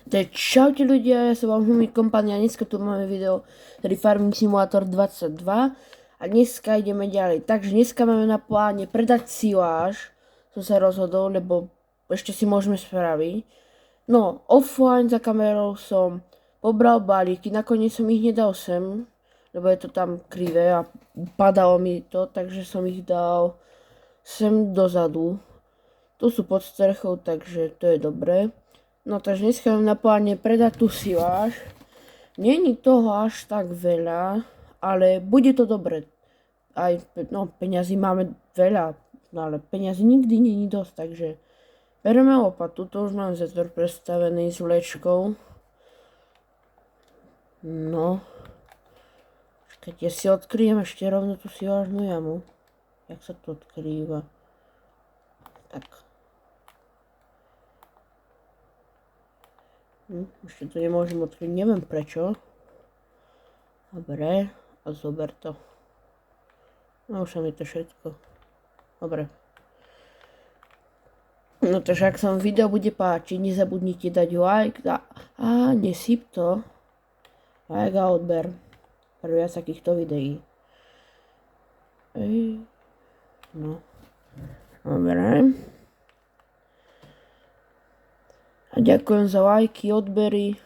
Tak čaute ľudia, ja som vám Humi Kompania, dneska tu máme video, ktorý Farming Simulator 22 a dneska ideme ďalej. Takže dneska máme na pláne predať siláž, som sa rozhodol, lebo ešte si môžeme spraviť. No, offline za kamerou som pobral balíky, nakoniec som ich nedal sem, lebo je to tam krivé a padalo mi to, takže som ich dal sem dozadu. Tu sú pod strechou, takže to je dobré. No takže dneska mám na pláne predať tú siláž. Není toho až tak veľa, ale bude to dobre. Aj, no, peňazí máme veľa, no ale peňazí nikdy není dosť, takže bereme lopatu. Tu už mám zetor predstavený s vlečkou. No. Keď ja si odkryjem ešte rovno tú silážnú jamu. Jak sa to odkrýva? Tak. Ešte to nemôžem odkryť, neviem prečo. Dobre, a zober to. No už sa mi to všetko. Dobre. No takže ak sa vám video bude páčiť, nezabudnite dať like a nesýp to. Like a odber. Pre viac takýchto videí. No. Dobre. A ďakujem za lajky, odbery.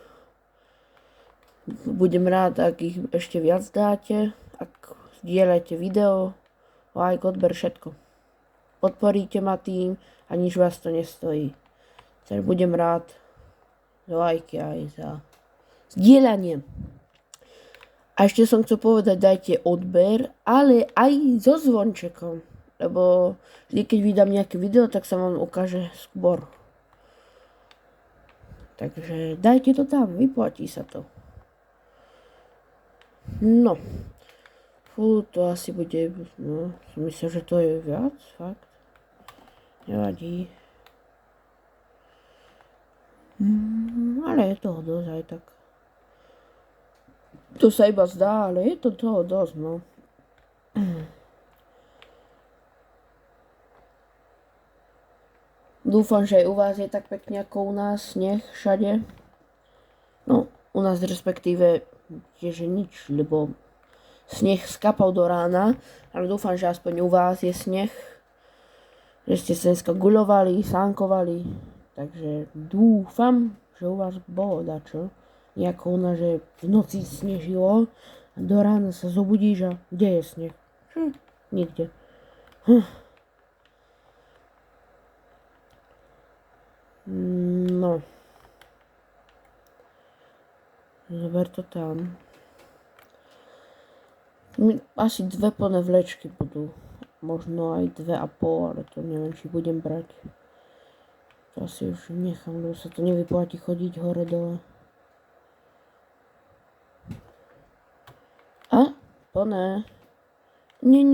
Budem rád, ak ich ešte viac dáte. Ak zdieľate video, like, odber, všetko. Podporíte ma tým a nič vás to nestojí. Takže budem rád za lajky aj za zdieľanie. A ešte som chcel povedať, dajte odber, ale aj so zvončekom. Lebo vždy, keď vydám nejaké video, tak sa vám ukáže skôr. Takže dajte to tam, vyplatí sa to. No. Fú, to asi bude, no, myslím, že to je viac, fakt. Nevadí. Ale je toho dosť aj tak. To sa iba zdá, ale je to toho dosť, no. Dúfam, že aj u vás je tak pekne ako u nás, sneh všade. No, u nás respektíve tiež nič, lebo sneh skapal do rána, ale dúfam, že aspoň u vás je sneh. Že ste sa dneska guľovali, sánkovali, takže dúfam, že u vás bolo dačo. Nejako u nás, že v noci snežilo a do rána sa zobudíš a kde je sneh? Nikde. No. Zober to tam. Asi 2 plné vlečky budú. Možno aj 2,5, ale to neviem, či budem brať. To asi už nechám, lebo sa to nevyplatí chodiť hore dole. A? Plné. Nie.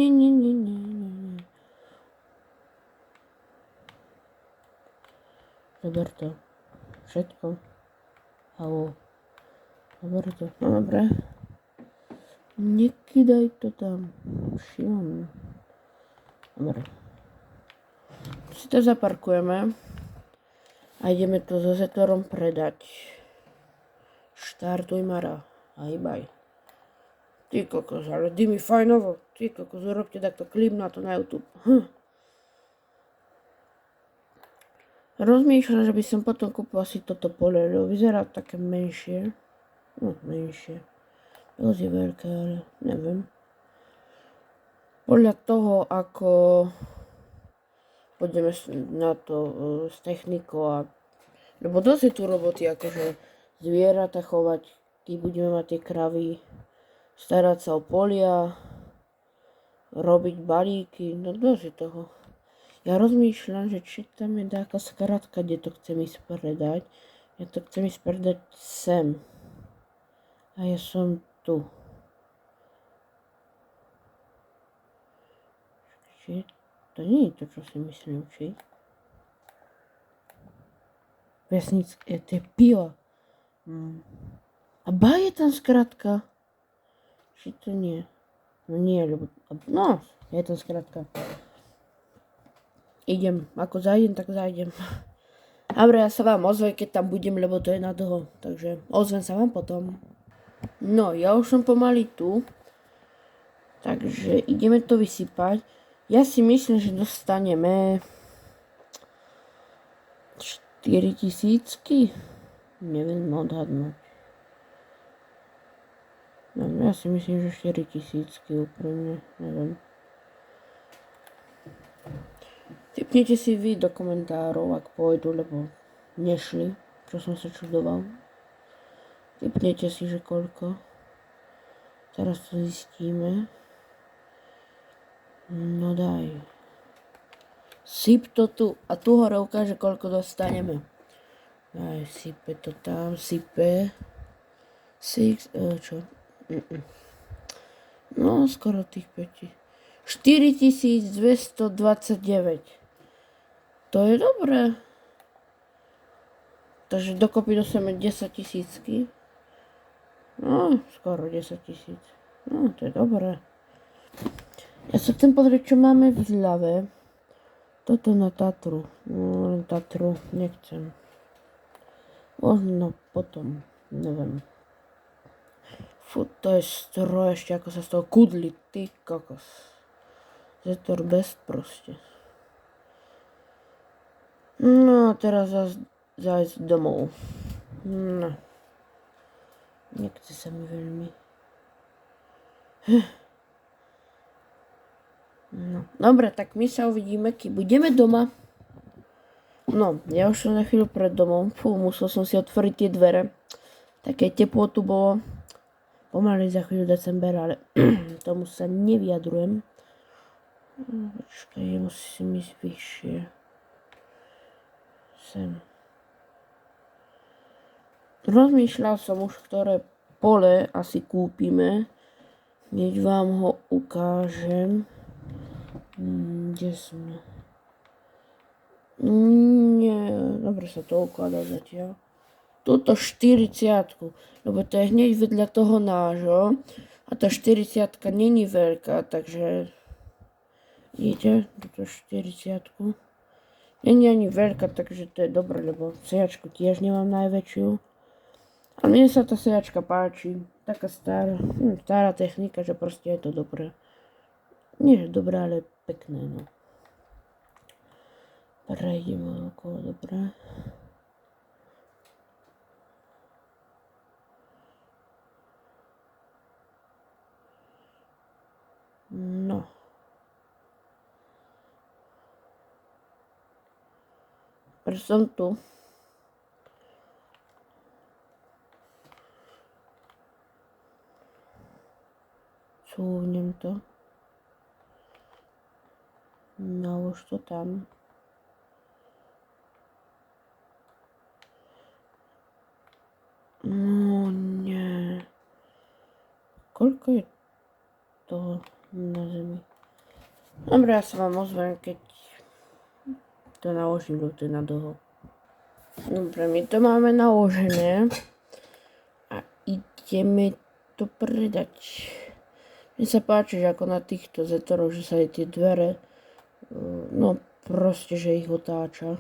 Zober to. Všetko. Halo. Zober to. No dobre. Nekydaj to tam. Šimon. Dobre. Si to zaparkujeme. A ideme to so zetorom predať. Štartuj Mara. A hýbaj. Ty kokos, ale dý mi fajnovo. Ty kokos, urobte takto klip na to na YouTube. Rozmýšľam, že by som potom kúpil asi toto pole, lebo vyzerá také menšie. No, menšie. Dosť je veľké, ale neviem. Podľa toho, ako pôjdeme na to s technikou a... Lebo dosť je tu roboty, akože zvieratá chovať, keď budeme mať tie kravy, starať sa o polia, robiť balíky, no dosť je toho. Ja rozmýšľam, že či tam je taká skratka, kde to chcem ísť predať. Ja to chcem ísť predať sem. A ja som tu. Či to nie je to, čo si myslím, či? Vesnické, to je pivo. A ba je tam skratka. Či to nie? No nie, lebo... No, je tam skratka. Idem, ako zajdem, tak zajdem. Dobre, ja sa vám ozvem, keď tam budem, lebo to je na dlho. Takže ozvem sa vám potom. No, ja už som pomaly tu. Takže ideme to vysypať. Ja si myslím, že dostaneme 4000. Neviem odhadnúť. No, ja si myslím, že 4000 úprimne. Neviem. Tipnite si vy do komentárov, ak pôjdu, lebo nešli, čo som sa čudoval. Tipnite si, že koľko. Teraz to zistíme. No daj. Syp to tu a tu hore ukáže, koľko dostaneme. Daj, sype to tam, sype. Čo? No, skoro tých 5. 4229. To je dobré. Takže dokopy dostaneme 10 000. No, skoro 10 000. No, to je dobré. Ja sa chcem pozrieť, čo máme v zľave. Toto na Tatru. No, Tatru nechcem. Možno potom. Neviem. Fú, to je stroj ešte, ako sa z toho kudli. Ty kokos. Zetor best proste. No, teraz zájsť domov. No. Nechce sa mi veľmi. No, dobre, tak my sa uvidíme, keď budeme doma. No, ja už som na chvíľu pred domom. Fú, musel som si otvoriť tie dvere. Také teplo tu bolo. Pomaly za chvíľu december, ale tomu sa nevyjadrujem. Počkaj, musím ísť vyššie. Sem. Rozmýšľal som už, ktoré pole asi kúpime. Keď vám ho ukážem. Kde sme? Nie, dobre sa to ukladá zatiaľ. Tuto 40, lebo to je hneď vedľa toho nášho. A tá 40 není veľká, takže vidíte, tuto 40 není ani veľká, takže to je dobré, lebo sejačku tiež nemám najväčšiu. A mne sa tá sejačka páči. Taká stará technika, že proste je to dobré. Nie, že dobré, ale pekné, no. Prejdeme okolo, dobré. No. Prečo som tu? Súvnem to. Nalož to tam. No nie. Koľko je toho na zemi? Dobre, ja sa vám ozvem, keď to naložím, lebo to je na dlho. Dobre, my to máme naložené a ideme to predať. Mne sa páči, že ako na týchto zetoroch, že sa aj tie dvere, no proste, že ich otáča.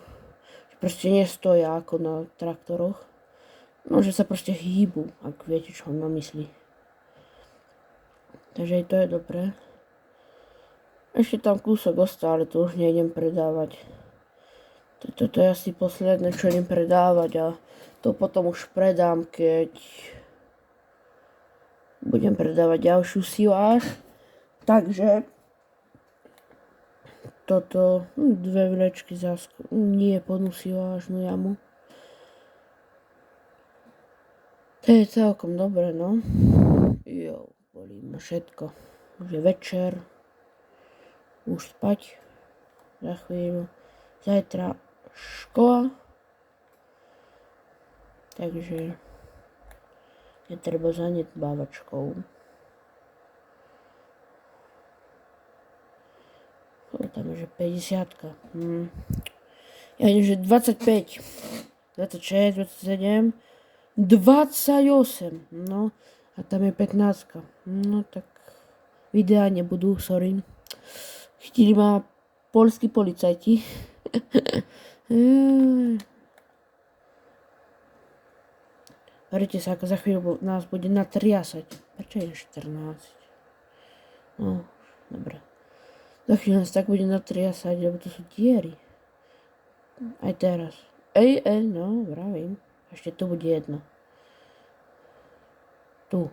Že proste nestoja ako na traktoroch. No, že sa proste hýbu, ak viete, čo mám na mysli. Takže aj to je dobré. Ešte tam kúsok ostal, ale to už nejdem predávať. Toto je asi posledné, čo idem predávať a to potom už predám, keď budem predávať ďalšiu siláž. Takže toto, dve vlečky nie plnú silážnu jamu. To je celkom dobré, no. Jo, bolí ma všetko. Už je večer. Už spať. Za chvíľu. Zajtra škola. Takže netreba zanedbávať školu. Tam je, že 50. Ja vidím, že 25, 26, 27, 28. No, a tam je 15. No, tak videá nebudú, sorry. Chtili ma polskí policajti. Hovoríte sa, ako za chvíľu nás bude natriasať. Prečo je 14? No, dobre. Za chvíľu nás tak bude natriasať, lebo to sú diery. Aj teraz. No, vravím. Ešte tu bude jedno. Tu.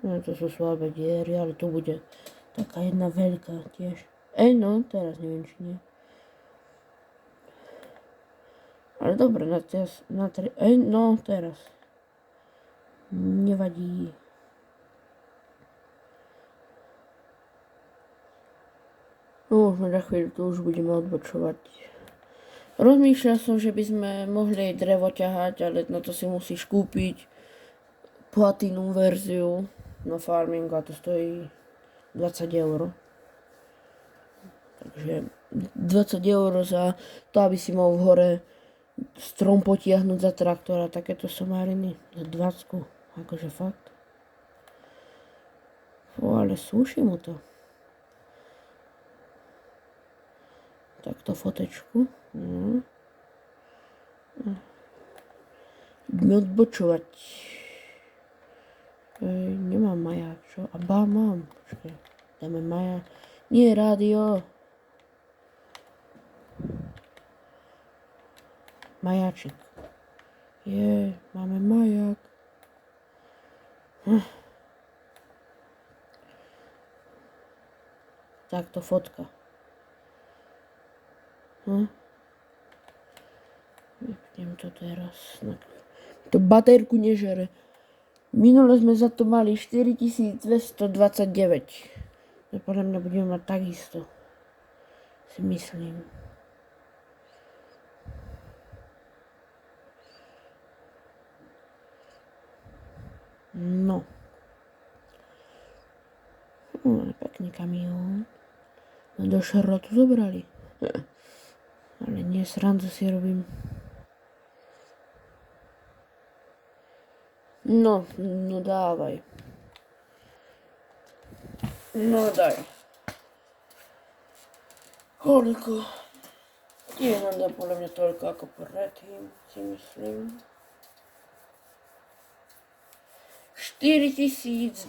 No, to sú slabé diery, ale tu bude taká jedna veľká tiež. No, teraz neviem, či nie. Ale dobre, no, teraz. Nevadí. No, už na chvíľu tu už budeme odbočovať. Rozmýšľal som, že by sme mohli drevo ťahať, ale na to si musíš kúpiť platinum verziu na farmingu a to stojí 20 €. Takže 20 € za to, aby si mohol v hore strom potiahnuť za traktora, takéto somariny za 20, akože fakt. Ale súši mu to. Takto fotečku. Ideme odbočovať. Nemám maják, čo? Mám. Počkej, dáme maják. Nie, rádio. Majáčik. Máme maják. Takto fotka. Vypnem to teraz. To baterku nežere. Minule sme za to mali 4229. To podľa mňa budeme mať takisto. Si myslím. No. Pekný kamión. No do šrotu zobrali. Ale nie, srandu si robím. No dávaj. No daj. Koľko? Nie nám dá podľa mňa toľko ako predtým, si myslím. 4233,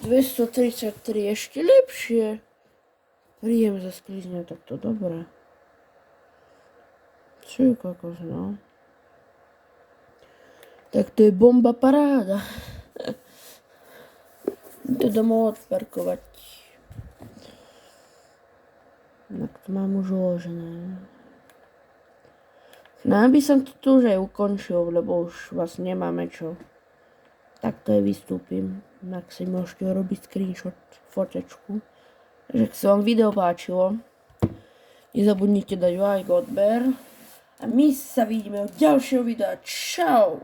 ešte lepšie. Príjem za sklizňa, tak to dobré. Čo je kokos, no. Tak to je bomba paráda. To domov odparkovať. Tak to mám už uložené. No aby som to tu už aj ukončil, lebo už vlastne nemáme čo. Tak to aj vystúpim. Tak si môžete robiť screenshot, fotečku. Takže ak sa vám video páčilo, nezabudnite dať like, odber. A my sa vidíme u ďalšieho videa. Čau!